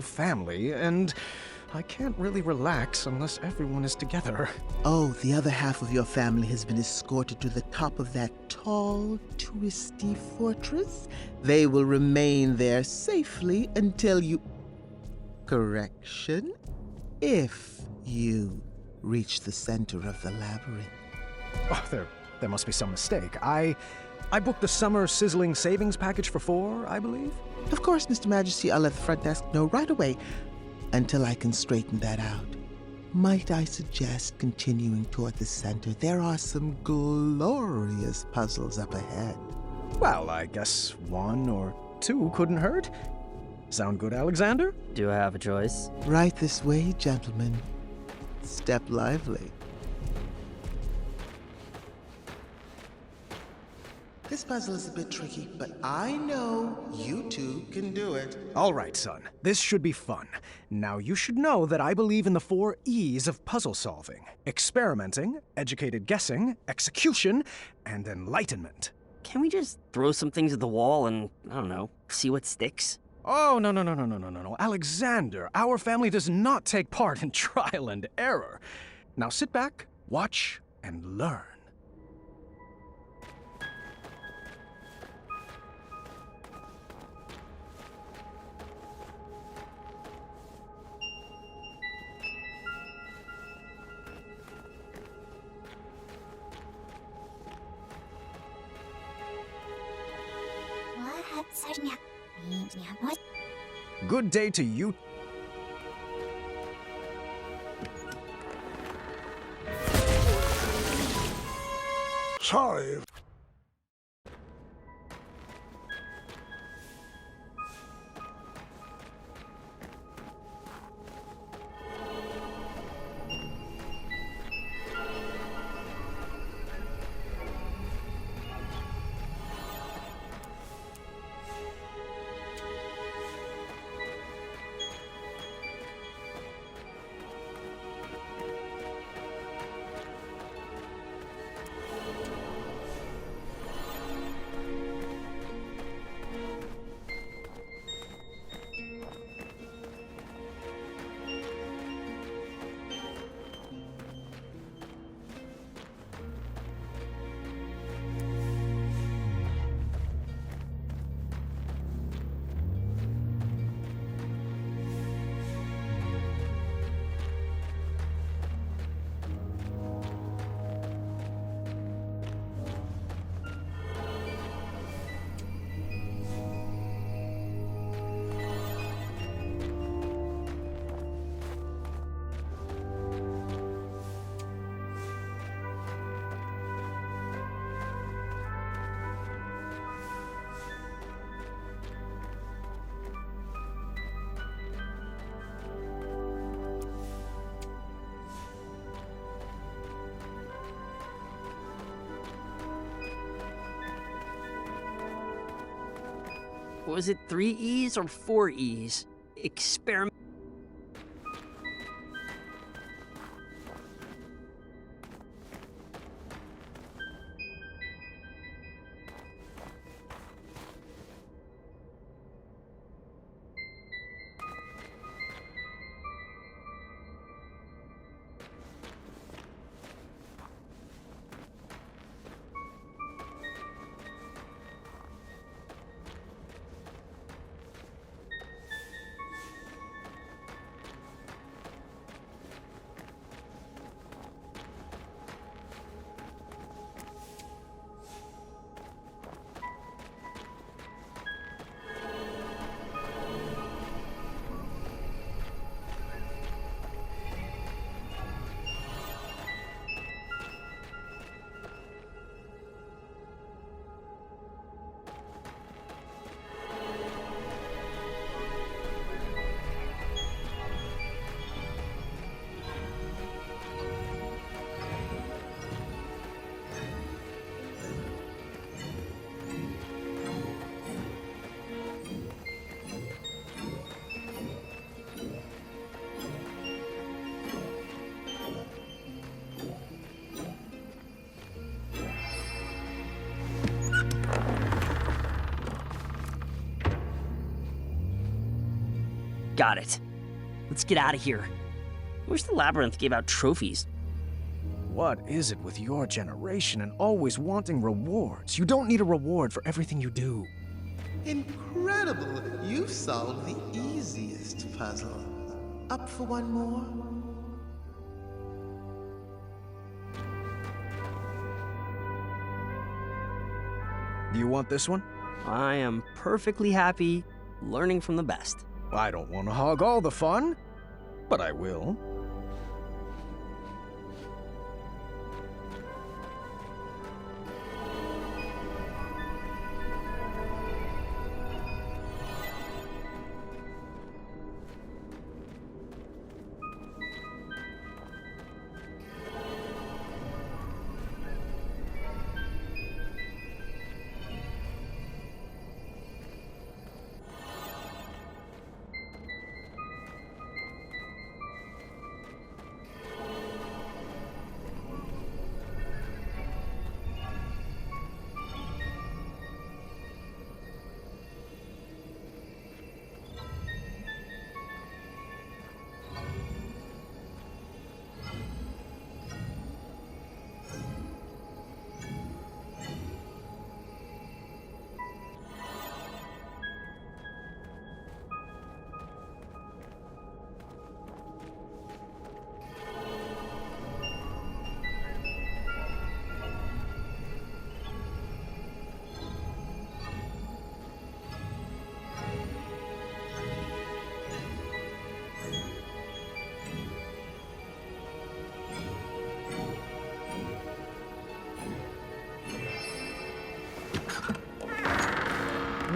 family, and I can't really relax unless everyone is together. Oh, the other half of your family has been escorted to the top of that tall, twisty fortress. They will remain there safely until you... Correction? If you reach the center of the labyrinth. Oh, there must be some mistake. I booked the summer sizzling savings package for 4, I believe. Of course, Mr. Majesty, I'll let the front desk know right away. Until I can straighten that out, might I suggest continuing toward the center? There are some glorious puzzles up ahead. Well, I guess 1 or 2 couldn't hurt. Sound good, Alexander? Do I have a choice? Right this way, gentlemen. Step lively. This puzzle is a bit tricky, but I know you two can do it. All right, son. This should be fun. Now, you should know that I believe in the 4 E's of puzzle solving. Experimenting, educated guessing, execution, and enlightenment. Can we just throw some things at the wall and, I don't know, see what sticks? Oh, no. Alexander, our family does not take part in trial and error. Now sit back, watch, and learn. Good day to you. Sorry. Was it 3 E's or 4 E's? Experiment. Got it. Let's get out of here. I wish the labyrinth gave out trophies. What is it with your generation and always wanting rewards? You don't need a reward for everything you do. Incredible! You've solved the easiest puzzle. Up for one more? Do you want this one? I am perfectly happy learning from the best. I don't want to hog all the fun, but I will.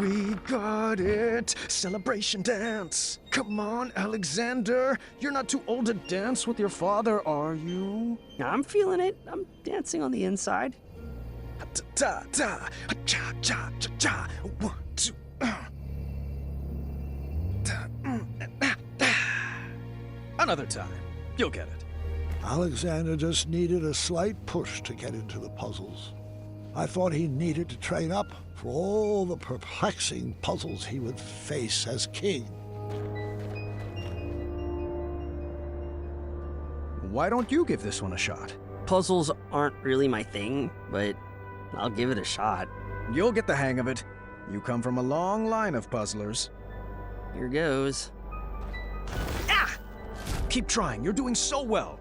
We got it! Celebration dance! Come on, Alexander! You're not too old to dance with your father, are you? I'm feeling it. I'm dancing on the inside. Ta-ta-ta! Cha-cha-cha-cha! 1, 2... Another time. You'll get it. Alexander just needed a slight push to get into the puzzles. I thought he needed to train up for all the perplexing puzzles he would face as king. Why don't you give this one a shot? Puzzles aren't really my thing, but I'll give it a shot. You'll get the hang of it. You come from a long line of puzzlers. Here goes. Ah! Keep trying. You're doing so well.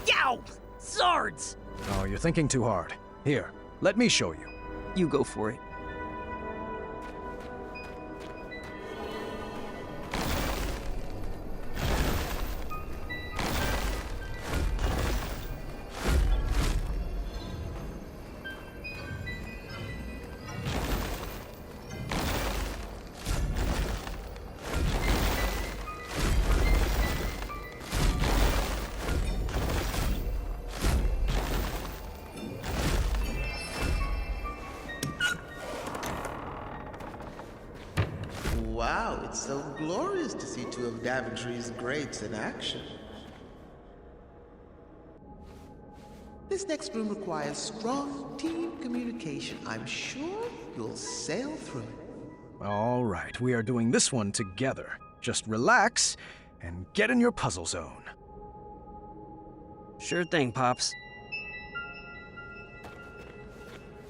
Yow! Swords! Oh, you're thinking too hard. Here, let me show you. You go for it. Wow, it's so glorious to see two of Daventry's greats in action. This next room requires strong team communication. I'm sure you'll sail through it. All right, we are doing this one together. Just relax and get in your puzzle zone. Sure thing, Pops.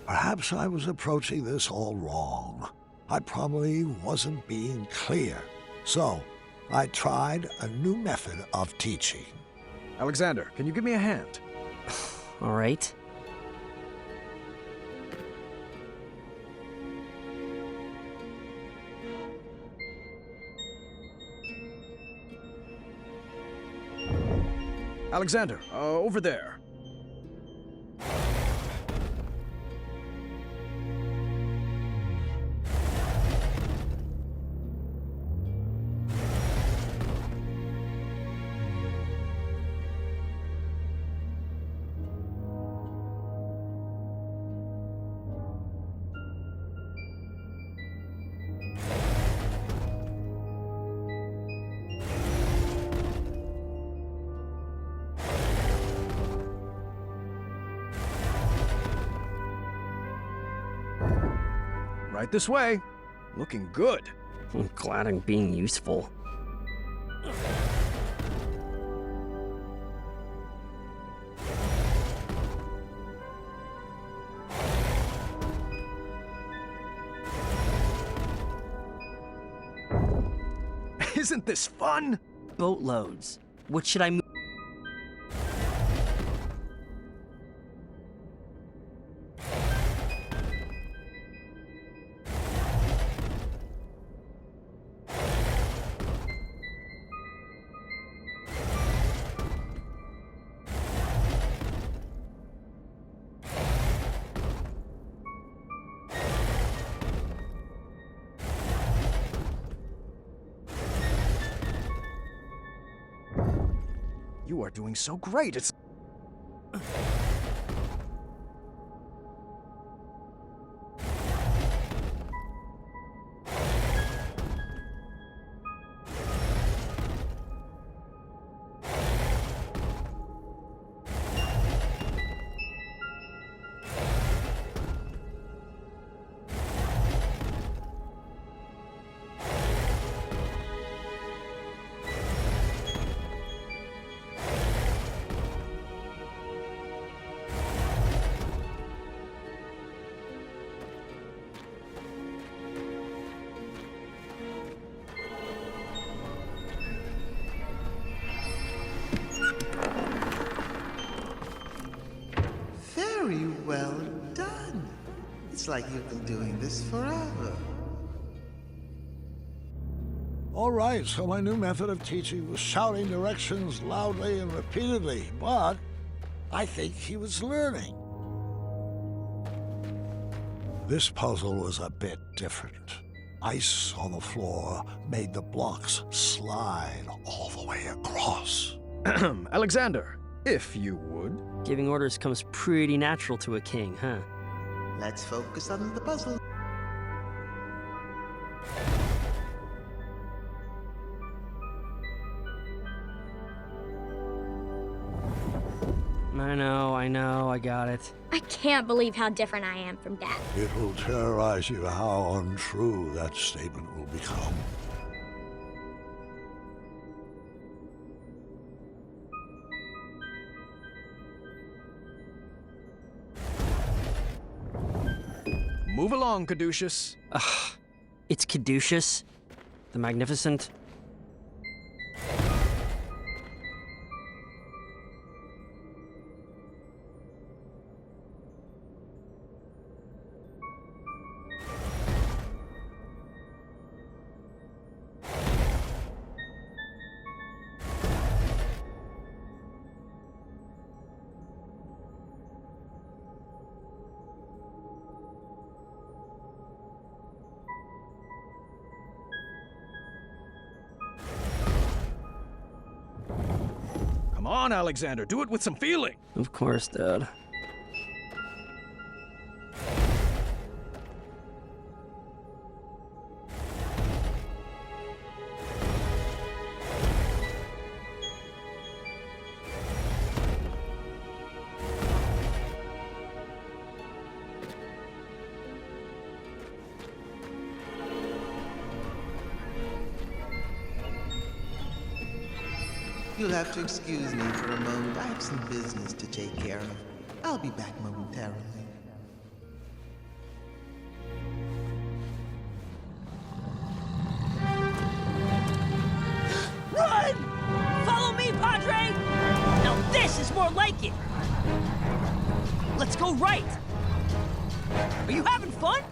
Perhaps I was approaching this all wrong. I probably wasn't being clear. So, I tried a new method of teaching. Alexander, can you give me a hand? All right. Alexander, over there. Right this way. Looking good. I'm glad I'm being useful. Isn't this fun? Boatloads. What should I move? You are doing so great, it's... Very well done. It's like you've been doing this forever. All right, so my new method of teaching was shouting directions loudly and repeatedly, but I think he was learning. This puzzle was a bit different. Ice on the floor made the blocks slide all the way across. Alexander, if you would. Giving orders comes pretty natural to a king, huh? Let's focus on the puzzle. I know, I got it. I can't believe how different I am from Dad. It will terrorize you how untrue that statement will become. Move along, Caduceus. Ugh. It's Caduceus, the Magnificent. Come on, Alexander, do it with some feeling. Of course, Dad. You'll have to excuse me for a moment. I have some business to take care of. I'll be back momentarily. Run! Follow me, Padre! Now this is more like it! Let's go right! Are you having fun?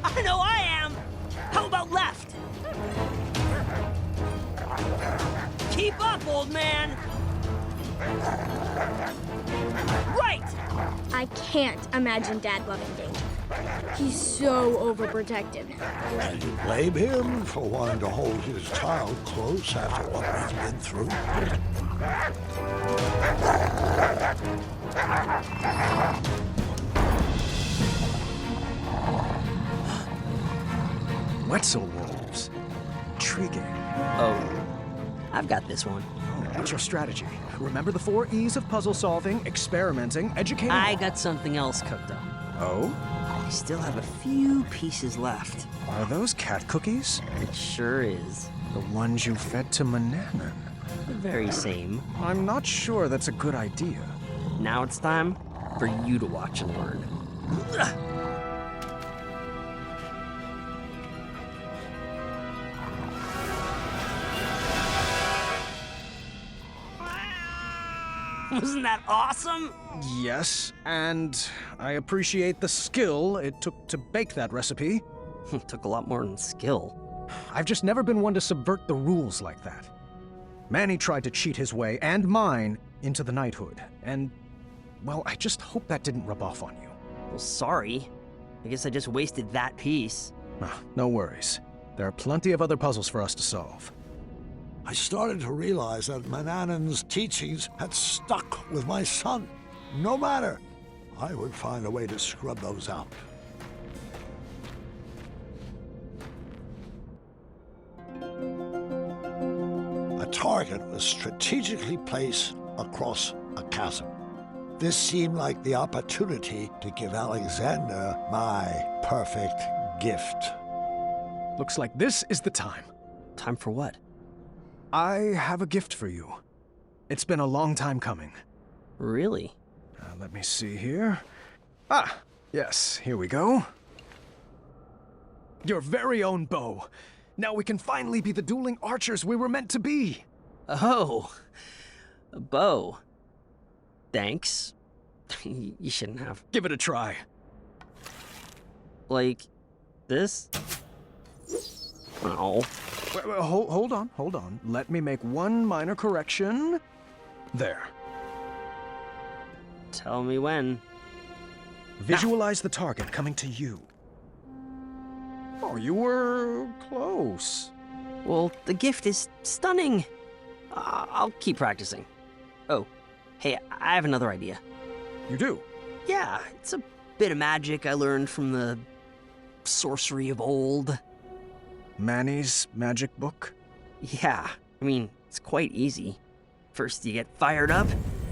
I know I am! How about left? Keep up, old man! Right! I can't imagine Dad loving danger. He's so overprotective. And you blame him for wanting to hold his child close after what we've been through? Wetzel wolves. Intriguing. Oh, I've got this one. What's your strategy? Remember the 4 E's of puzzle solving, experimenting, educating... I got something else cooked up. Oh? I still have a few pieces left. Are those cat cookies? It sure is. The ones you fed to Mananan? The very same. I'm not sure that's a good idea. Now it's time for you to watch and learn. Wasn't that awesome? Yes, and I appreciate the skill it took to bake that recipe. It took a lot more than skill. I've just never been one to subvert the rules like that. Manny tried to cheat his way, and mine, into the knighthood, and, well, I just hope that didn't rub off on you. Well, sorry. I guess I just wasted that piece. No worries. There are plenty of other puzzles for us to solve. I started to realize that Mananan's teachings had stuck with my son. No matter, I would find a way to scrub those out. A target was strategically placed across a chasm. This seemed like the opportunity to give Alexander my perfect gift. Looks like this is the time. Time for what? I have a gift for you. It's been a long time coming. Really? Let me see here. Ah, yes, here we go. Your very own bow. Now we can finally be the dueling archers we were meant to be. Oh, a bow. Thanks. You shouldn't have. Give it a try. Like this? Oh. Wait, hold on. Let me make one minor correction. There. Tell me when. Visualize the target coming to you. Oh, you were close. Well, the gift is stunning. I'll keep practicing. Oh, hey, I have another idea. You do? Yeah, it's a bit of magic I learned from the sorcery of old. Manny's magic book? Yeah, I mean, it's quite easy. First you get fired up,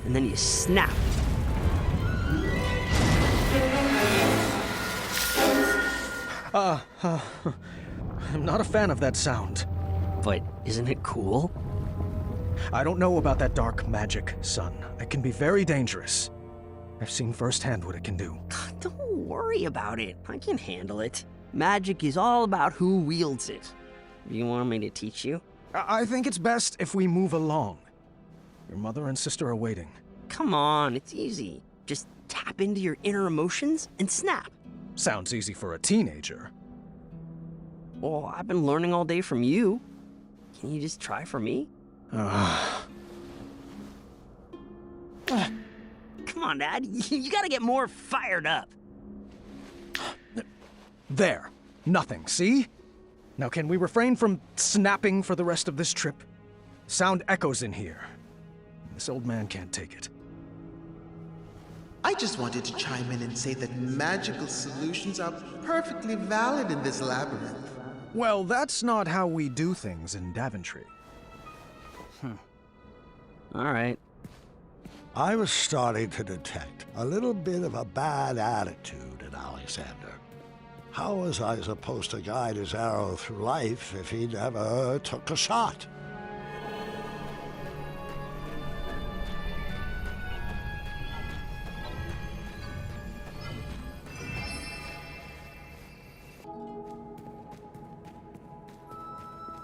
and then you snap. I'm not a fan of that sound. But isn't it cool? I don't know about that dark magic, son. It can be very dangerous. I've seen firsthand what it can do. Don't worry about it. I can handle it. Magic is all about who wields it. You want me to teach you? I think it's best if we move along. Your mother and sister are waiting. Come on, it's easy. Just tap into your inner emotions and snap. Sounds easy for a teenager. Well, I've been learning all day from you. Can you just try for me? Come on, Dad. You gotta get more fired up. There. Nothing, see? Now can we refrain from snapping for the rest of this trip? Sound echoes in here. This old man can't take it. I just wanted to chime in and say that magical solutions are perfectly valid in this labyrinth. Well, that's not how we do things in Daventry. All right. I was starting to detect a little bit of a bad attitude in Alexander. How was I supposed to guide his arrow through life if he never took a shot?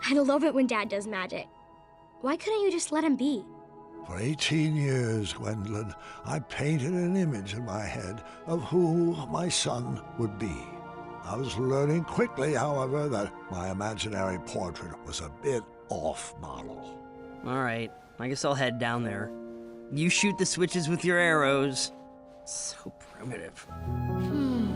I love it when Dad does magic. Why couldn't you just let him be? For 18 years, Gwendolyn, I painted an image in my head of who my son would be. I was learning quickly, however, that my imaginary portrait was a bit off model. All right. I guess I'll head down there. You shoot the switches with your arrows. So primitive.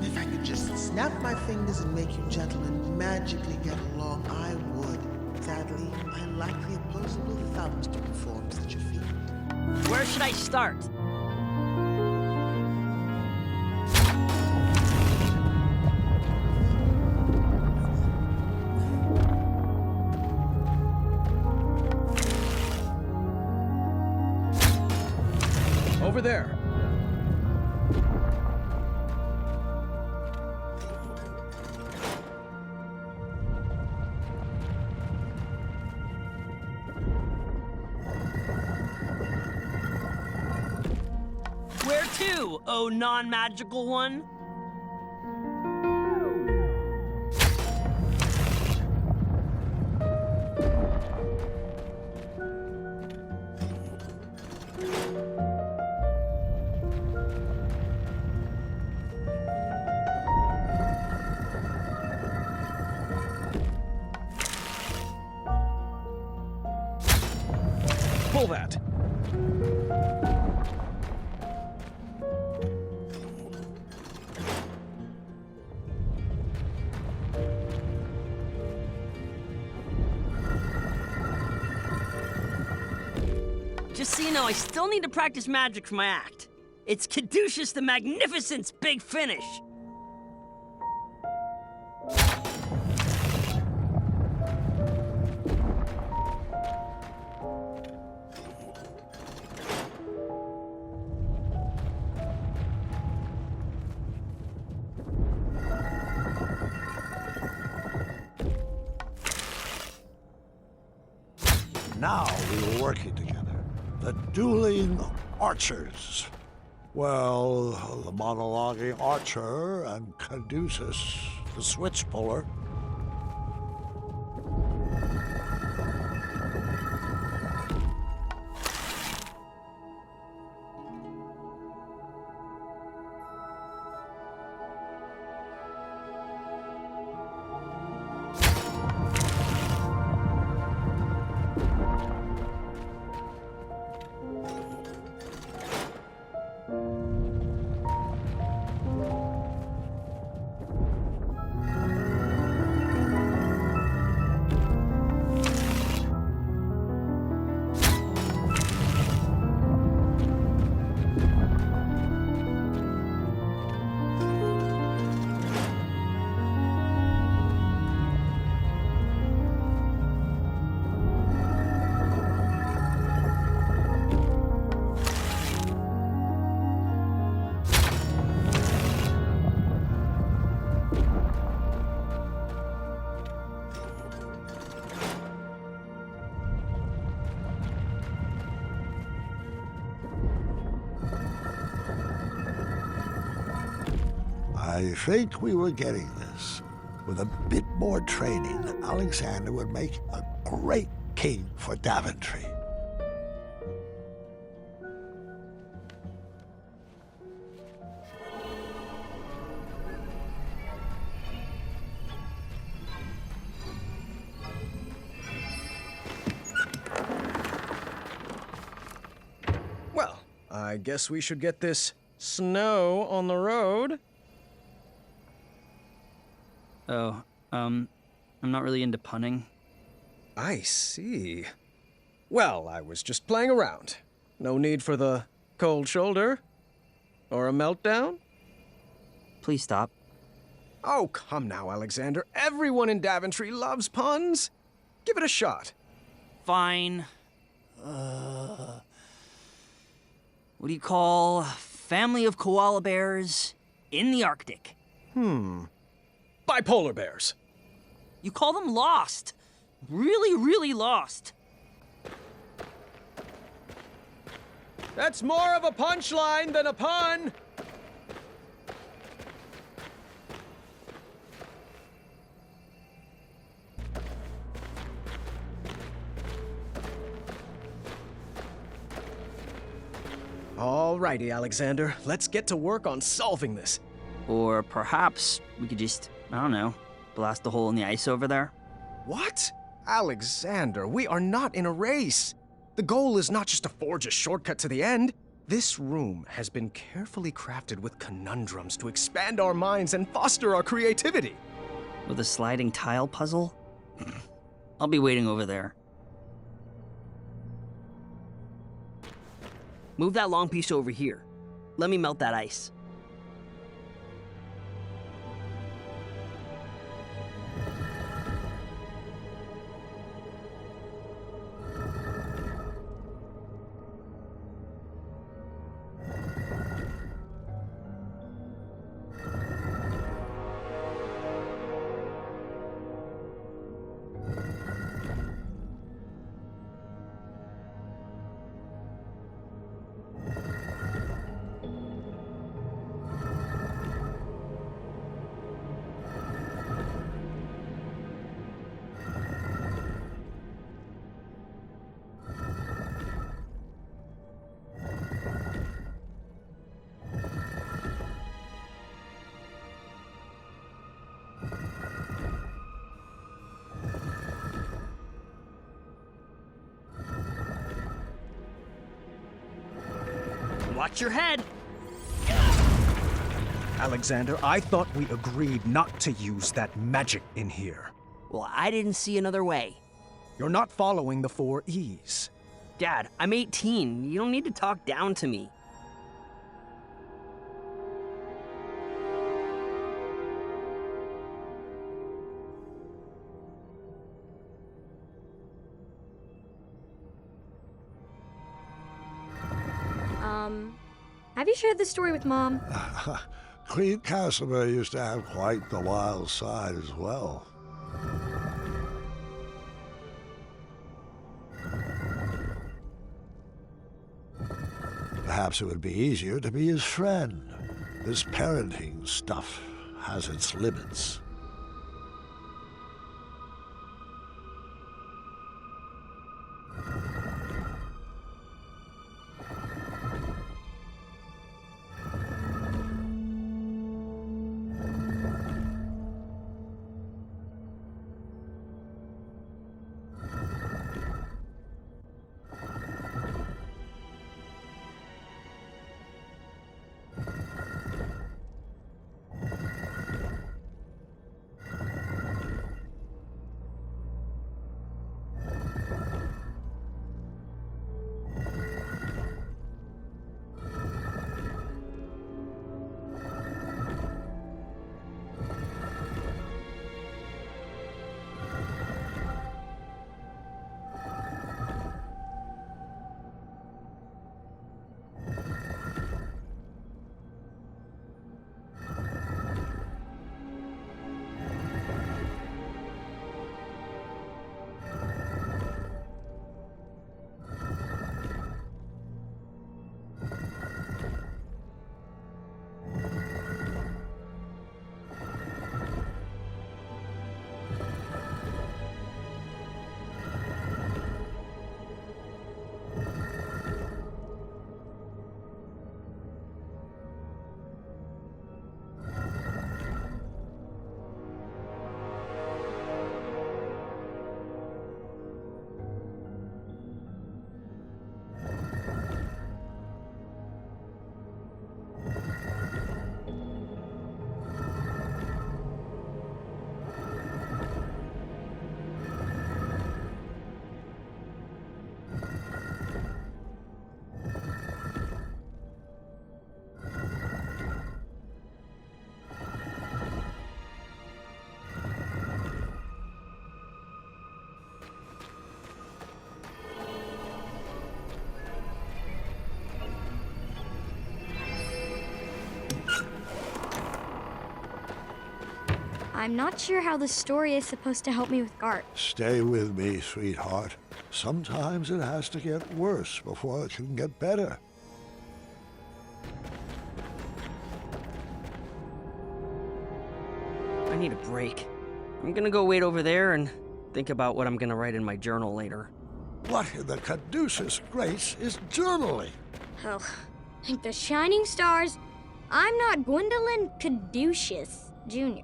If I could just snap my fingers and make you gentlemen magically get along, I would. Sadly, I lack the opposable thumbs to perform such a feat. Where should I start? Over there. you, oh non-magical one? Pull that. Just so you know, I still need to practice magic for my act. It's Caduceus the Magnificent's big finish. Now we were working together. The dueling archers. Well, the monologuing archer and Caduceus, the switch puller. I think we were getting this. With a bit more training, Alexander would make a great king for Daventry. Well, I guess we should get this snow on the road. Oh, I'm not really into punning. I see. Well, I was just playing around. No need for the cold shoulder. Or a meltdown? Please stop. Oh, come now, Alexander. Everyone in Daventry loves puns. Give it a shot. Fine. What do you call family of koala bears in the Arctic? Bipolar bears. You call them lost. Really, really lost. That's more of a punchline than a pun. All righty, Alexander. Let's get to work on solving this. Or perhaps we could just, I don't know, blast a hole in the ice over there? What? Alexander, we are not in a race. The goal is not just to forge a shortcut to the end. This room has been carefully crafted with conundrums to expand our minds and foster our creativity. With a sliding tile puzzle? I'll be waiting over there. Move that long piece over here. Let me melt that ice. Watch your head. Alexander, I thought we agreed not to use that magic in here. Well, I didn't see another way. You're not following the 4 E's. Dad, I'm 18. You don't need to talk down to me. Have you shared this story with Mom? Queen Casimir used to have quite the wild side as well. Perhaps it would be easier to be his friend. This parenting stuff has its limits. I'm not sure how the story is supposed to help me with Gart. Stay with me, sweetheart. Sometimes it has to get worse before it can get better. I need a break. I'm gonna go wait over there and think about what I'm gonna write in my journal later. What in the caduceus grace is journaling? Oh, like the shining stars, I'm not Gwendolyn Caduceus Jr.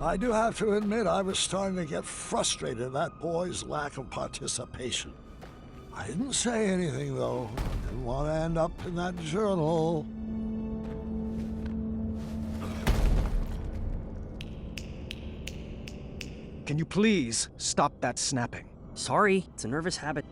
I do have to admit I was starting to get frustrated at that boy's lack of participation. I didn't say anything, though. Didn't want to end up in that journal. Can you please stop that snapping? Sorry, it's a nervous habit.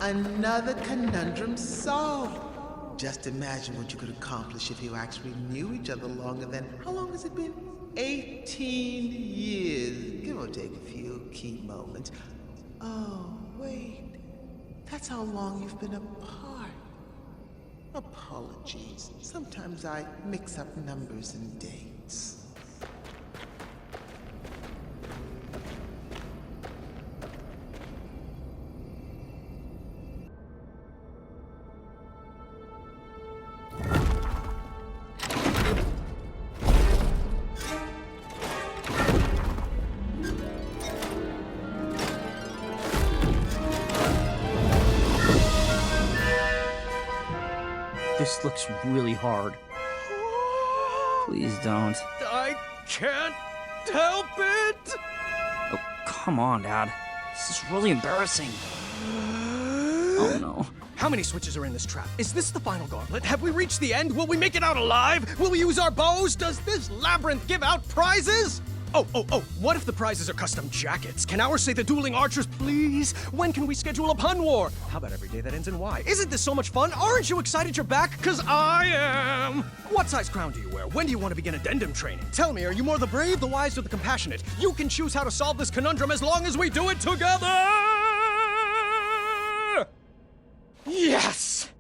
Another conundrum solved. Just imagine what you could accomplish if you actually knew each other longer than, how long has it been? 18 years, give or take a few key moments. Oh, wait. That's how long you've been apart. Apologies. Sometimes I mix up numbers and dates. This looks really hard. Please don't. I can't help it! Oh, come on, Dad. This is really embarrassing. Oh, no. How many switches are in this trap? Is this the final gauntlet? Have we reached the end? Will we make it out alive? Will we use our bows? Does this labyrinth give out prizes? Oh, what if the prizes are custom jackets? Can ours say the dueling archers, please? When can we schedule a pun war? How about every day that ends in Y? Isn't this so much fun? Aren't you excited you're back? 'Cause I am! What size crown do you wear? When do you want to begin addendum training? Tell me, are you more the brave, the wise, or the compassionate? You can choose how to solve this conundrum as long as we do it together! Yes!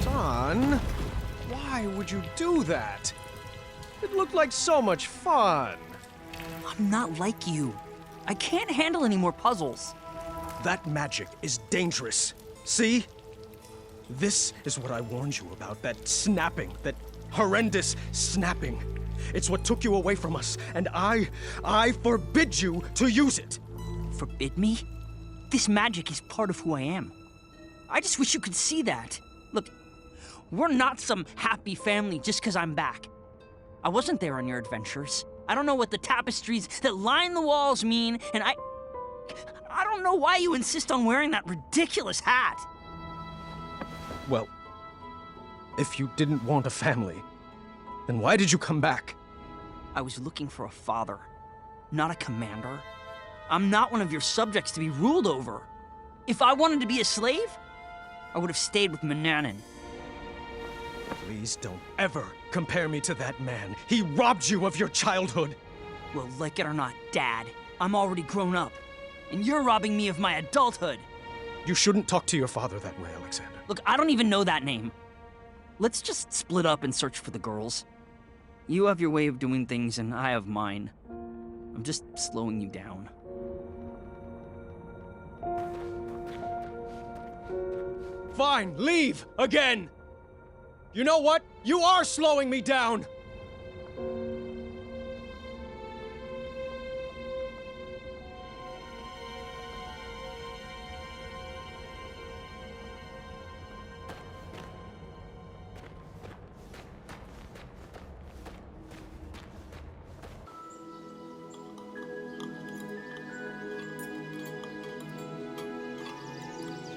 Don, why would you do that? It looked like so much fun. I'm not like you. I can't handle any more puzzles. That magic is dangerous. See? This is what I warned you about, that snapping, that horrendous snapping. It's what took you away from us, and I forbid you to use it. Forbid me? This magic is part of who I am. I just wish you could see that. Look, we're not some happy family just because I'm back. I wasn't there on your adventures. I don't know what the tapestries that line the walls mean, and I don't know why you insist on wearing that ridiculous hat. Well, if you didn't want a family, then why did you come back? I was looking for a father, not a commander. I'm not one of your subjects to be ruled over. If I wanted to be a slave, I would have stayed with Mananan. Please don't ever compare me to that man. He robbed you of your childhood. Well, like it or not, Dad, I'm already grown up. And you're robbing me of my adulthood. You shouldn't talk to your father that way, Alexander. Look, I don't even know that name. Let's just split up and search for the girls. You have your way of doing things, and I have mine. I'm just slowing you down. Fine, leave again. You know what? You are slowing me down.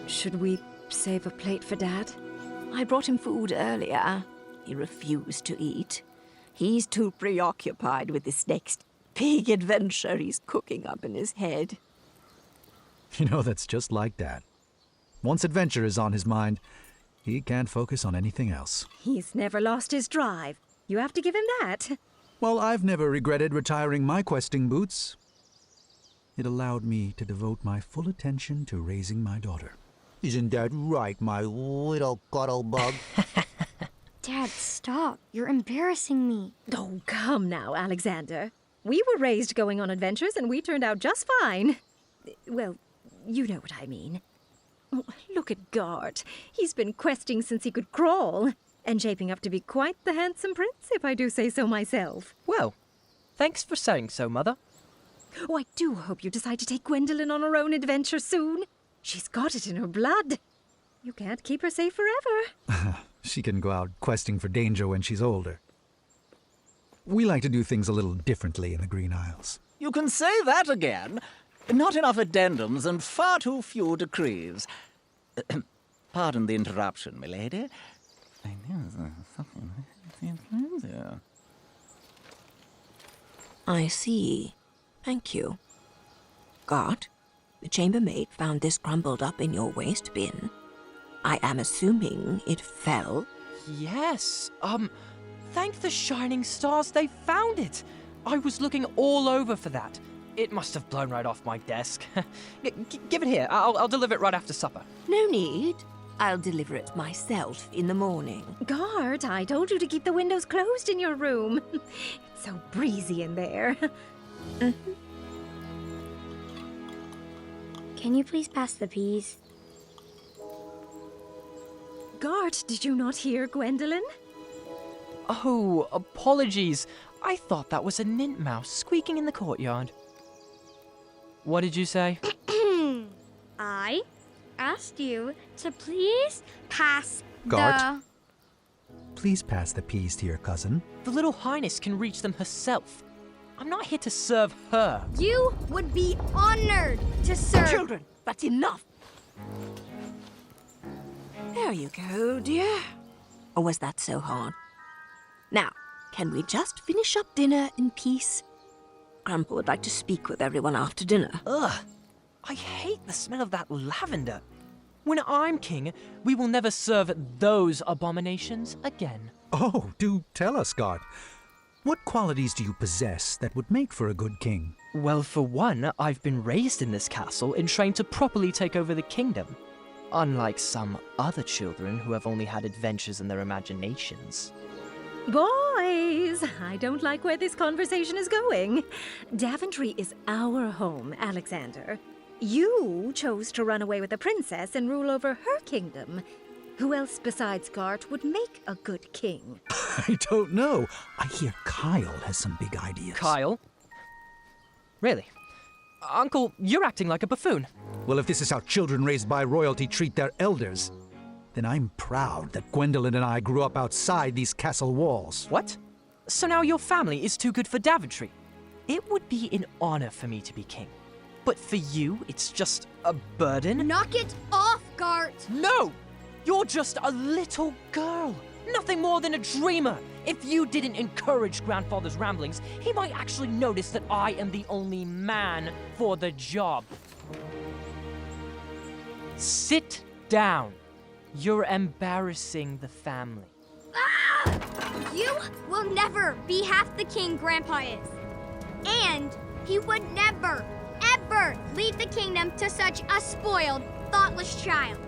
Should we save a plate for Dad? I brought him food earlier. He refused to eat. He's too preoccupied with this next big adventure he's cooking up in his head. You know, that's just like Dad. Once adventure is on his mind, he can't focus on anything else. He's never lost his drive. You have to give him that. Well, I've never regretted retiring my questing boots. It allowed me to devote my full attention to raising my daughter. Isn't that right, my little cuddle bug? Dad, stop. You're embarrassing me. Oh, come now, Alexander. We were raised going on adventures, and we turned out just fine. Well, you know what I mean. Oh, look at Gart. He's been questing since he could crawl, and shaping up to be quite the handsome prince, if I do say so myself. Well, thanks for saying so, Mother. Oh, I do hope you decide to take Gwendolyn on her own adventure soon. She's got it in her blood. You can't keep her safe forever. She can go out questing for danger when she's older. We like to do things a little differently in the Green Isles. You can say that again. Not enough addendums and far too few decrees. Pardon the interruption, milady. I know there's something there. I see. Thank you. Gart, the chambermaid found this crumbled up in your waste bin. I am assuming it fell. Yes. Thank the shining stars they found it. I was looking all over for that. It must have blown right off my desk. Give it here. I'll deliver it right after supper. No need. I'll deliver it myself in the morning. Gart, I told you to keep the windows closed in your room. It's so breezy in there. Can you please pass the peas? Gart, did you not hear Gwendolyn? Oh, apologies. I thought that was a nint mouse squeaking in the courtyard. What did you say? I asked you to please pass Gart? Please pass the peas to your cousin. The little highness can reach them herself. I'm not here to serve her. You would be honored to serve. Children, that's enough. There you go, dear. Or was that so hard? Now, can we just finish up dinner in peace? Grandpa would like to speak with everyone after dinner. Ugh. I hate the smell of that lavender. When I'm king, we will never serve those abominations again. Oh, do tell us, Gart. What qualities do you possess that would make for a good king? Well, for one, I've been raised in this castle and trained to properly take over the kingdom. Unlike some other children who have only had adventures in their imaginations. Boys, I don't like where this conversation is going. Daventry is our home, Alexander. You chose to run away with the princess and rule over her kingdom. Who else besides Gart would make a good king? I don't know. I hear Kyle has some big ideas. Kyle? Really? Uncle, you're acting like a buffoon. Well, if this is how children raised by royalty treat their elders, then I'm proud that Gwendolyn and I grew up outside these castle walls. What? So now your family is too good for Daventry? It would be an honor for me to be king. But for you, it's just a burden? Knock it off, Gart! No! You're just a little girl. Nothing more than a dreamer. If you didn't encourage Grandfather's ramblings, he might actually notice that I am the only man for the job. Sit down. You're embarrassing the family. Ah! You will never be half the king Grandpa is. And he would never, ever leave the kingdom to such a spoiled, thoughtless child.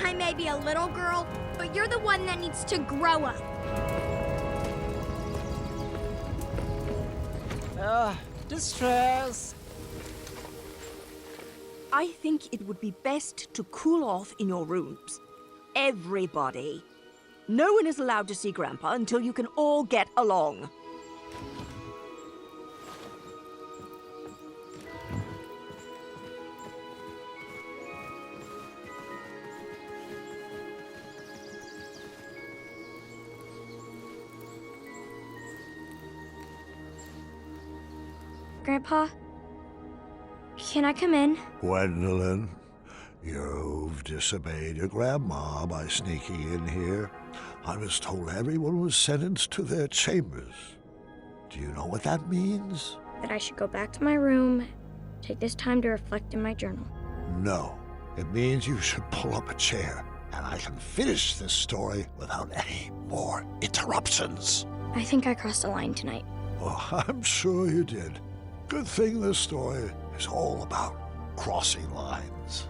I may be a little girl, but you're the one that needs to grow up. Distress. I think it would be best to cool off in your rooms. Everybody. No one is allowed to see Grandpa until you can all get along. Grandpa, can I come in? Gwendolyn, you've disobeyed your grandma by sneaking in here. I was told everyone was sentenced to their chambers. Do you know what that means? That I should go back to my room, take this time to reflect in my journal. No. It means you should pull up a chair, and I can finish this story without any more interruptions. I think I crossed a line tonight. Oh, I'm sure you did. Good thing this story is all about crossing lines.